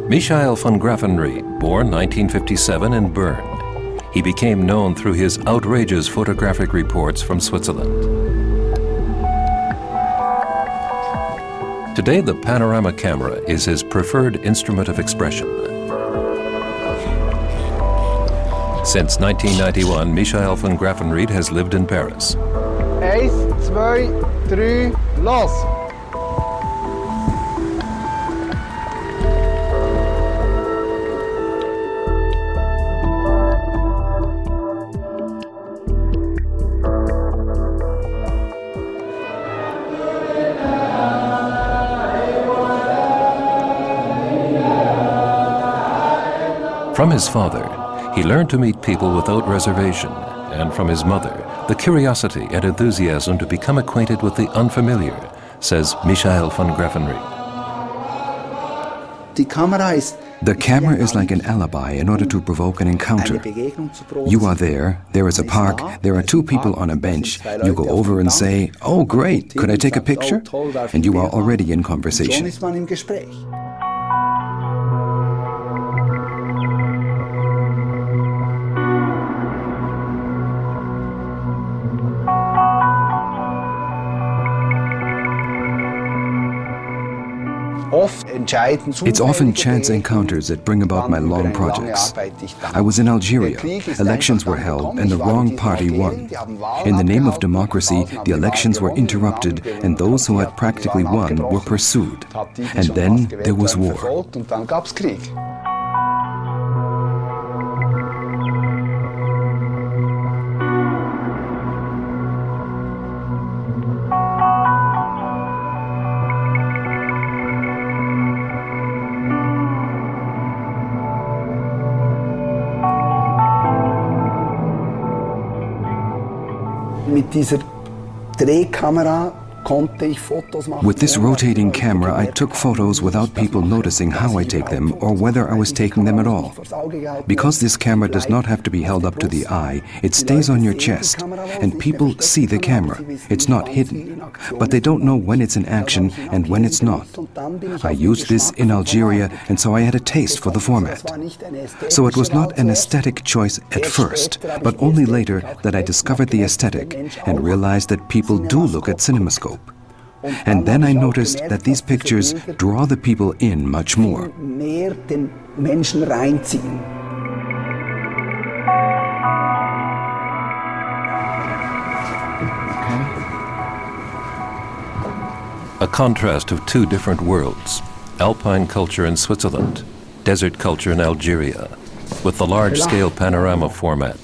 Michael von Graffenried, born 1957 in Bern. He became known through his outrageous photographic reports from Switzerland. Today, the panorama camera is his preferred instrument of expression. Since 1991, Michael von Graffenried has lived in Paris. 1, 2, 3, los! From his father, he learned to meet people without reservation, and from his mother, the curiosity and enthusiasm to become acquainted with the unfamiliar, says Michael von Graffenried. The camera is like an alibi in order to provoke an encounter. You are there is a park, there are two people on a bench. You go over and say, "Oh great, could I take a picture?" And you are already in conversation. It's often chance encounters that bring about my long projects. I was in Algeria. Elections were held and the wrong party won. In the name of democracy, the elections were interrupted and those who had practically won were pursued. And then there was war. With this rotating camera, I took photos without people noticing how I take them or whether I was taking them at all. Because this camera does not have to be held up to the eye, it stays on your chest, and people see the camera. It's not hidden, but they don't know when it's in action and when it's not. I used this in Algeria, and so I had a taste for the format. So it was not an aesthetic choice at first, but only later that I discovered the aesthetic and realized that people do look at CinemaScope. And then I noticed that these pictures draw the people in much more. A contrast of two different worlds, alpine culture in Switzerland, desert culture in Algeria. With the large-scale panorama format,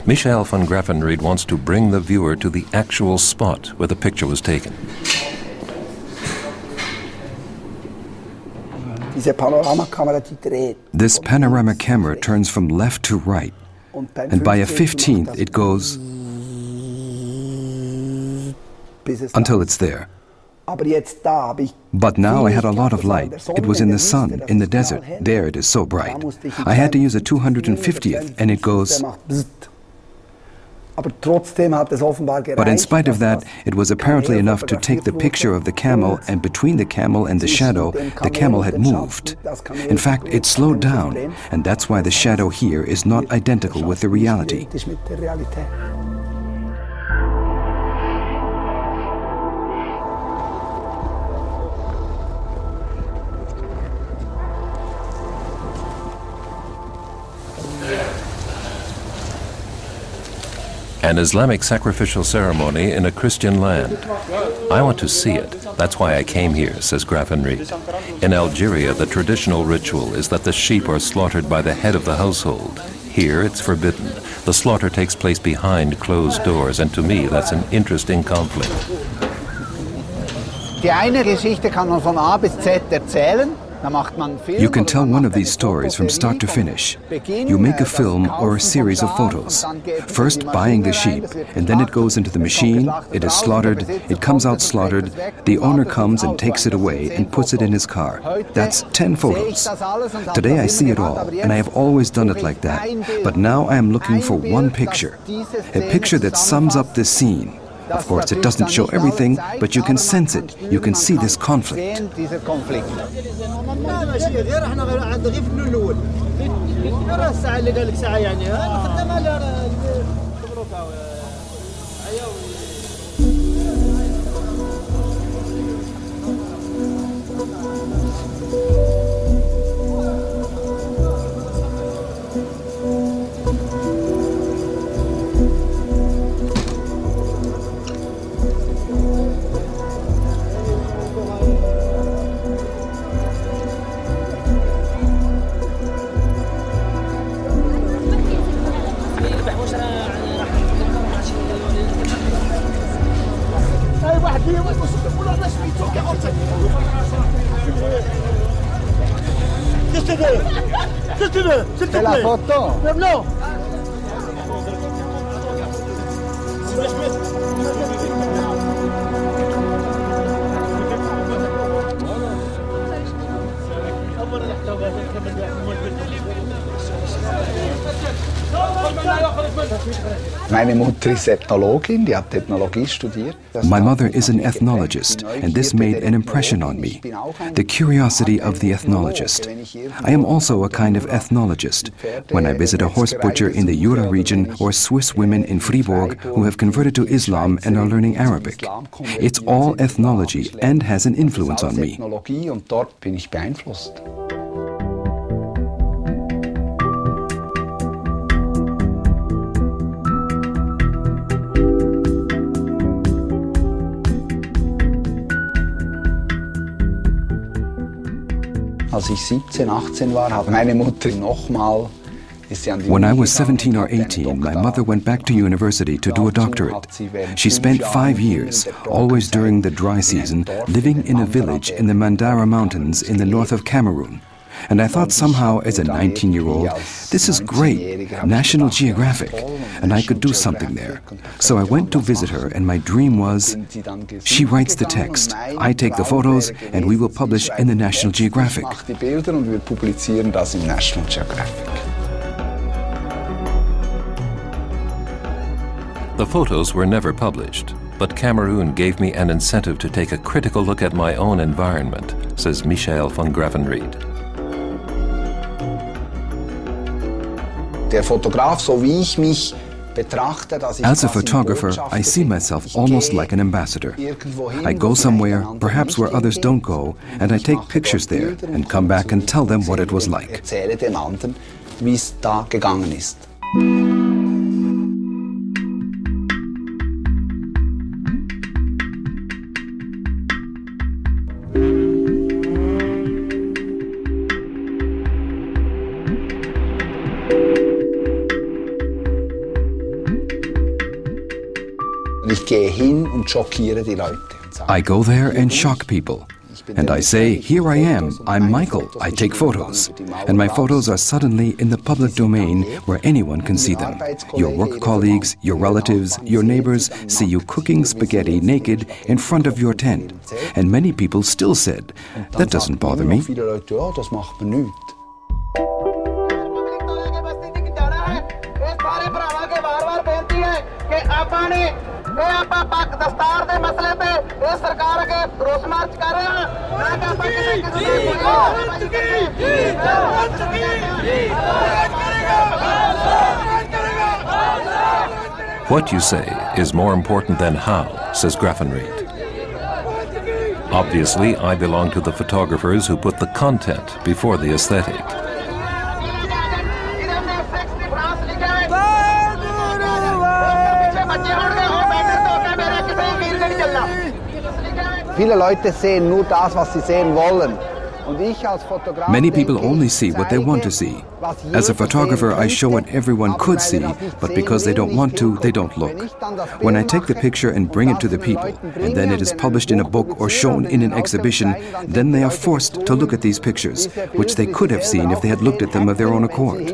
Michael von Graffenried wants to bring the viewer to the actual spot where the picture was taken. This panorama camera turns from left to right, and by a 15th it goes until it's there. But now I had a lot of light. It was in the sun, in the desert. There it is so bright. I had to use a 250th, and it goes. But in spite of that, it was apparently enough to take the picture of the camel, and between the camel and the shadow, the camel had moved. In fact, it slowed down, and that's why the shadow here is not identical with the reality. An Islamic sacrificial ceremony in a Christian land. I want to see it. That's why I came here, says Graffenried. In Algeria, the traditional ritual is that the sheep are slaughtered by the head of the household. Here, it's forbidden. The slaughter takes place behind closed doors, and to me, that's an interesting conflict. Die eine Geschichte kann man von A bis Z erzählen. You can tell one of these stories from start to finish. You make a film or a series of photos. First buying the sheep, and then it goes into the machine, it is slaughtered, it comes out slaughtered, the owner comes and takes it away and puts it in his car. That's 10 photos. Today I see it all, and I have always done it like that. But now I am looking for one picture. A picture that sums up the scene. Of course, it doesn't show everything, but you can sense it. You can see this conflict. C'est la photo. Non. Meine Mutter ist Ethnologin, die hat Ethnologie studiert. My mother is an ethnologist, and this made an impression on me. The curiosity of the ethnologist. I am also a kind of ethnologist. When I visit a horse butcher in the Jura region or Swiss women in Fribourg who have converted to Islam and are learning Arabic, it's all ethnology and has an influence on me. Und dort bin ich beeinflusst. Als ich 17, 18 war, hat meine Mutter nochmal. When I was 17 or 18, my mother went back to university to do a doctorate. She spent 5 years, always during the dry season, living in a village in the Mandara Mountains in the north of Cameroon. And I thought somehow, as a 19-year-old, this is great, National Geographic, and I could do something there. So I went to visit her, and my dream was, she writes the text, I take the photos, and we will publish in the National Geographic. The photos were never published, but Cameroon gave me an incentive to take a critical look at my own environment, says Michael von Graffenried. As a photographer, I see myself almost like an ambassador. I go somewhere, perhaps where others don't go, and I take pictures there and come back and tell them what it was like. I go there and shock people. And I say, here I am, I'm Michael, I take photos. And my photos are suddenly in the public domain where anyone can see them. Your work colleagues, your relatives, your neighbors see you cooking spaghetti naked in front of your tent. And many people still said, that doesn't bother me. What you say is more important than how, says Graffenried. Obviously, I belong to the photographers who put the content before the aesthetic. Many people only see what they want to see. As a photographer, I show what everyone could see, but because they don't want to, they don't look. When I take the picture and bring it to the people, and then it is published in a book or shown in an exhibition, then they are forced to look at these pictures, which they could have seen if they had looked at them of their own accord.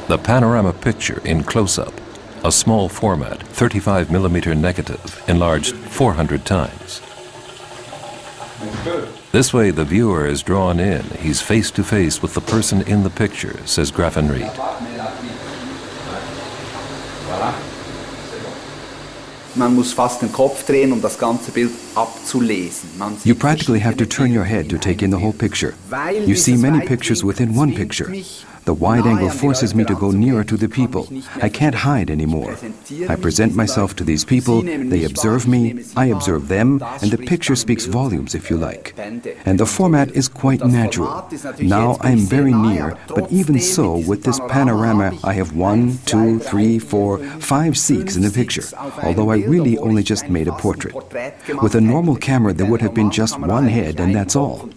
The panorama picture in close-up, a small format, 35mm negative, enlarged 400 times. This way the viewer is drawn in. He's face to face with the person in the picture, says Graffenried. You practically have to turn your head to take in the whole picture. You see many pictures within one picture. The wide angle forces me to go nearer to the people. I can't hide anymore. I present myself to these people, they observe me, I observe them, and the picture speaks volumes, if you like. And the format is quite natural. Now I am very near, but even so, with this panorama, I have 1, 2, 3, 4, 5 Sikhs in the picture, although I really only just made a portrait. With a normal camera, there would have been just one head, and that's all.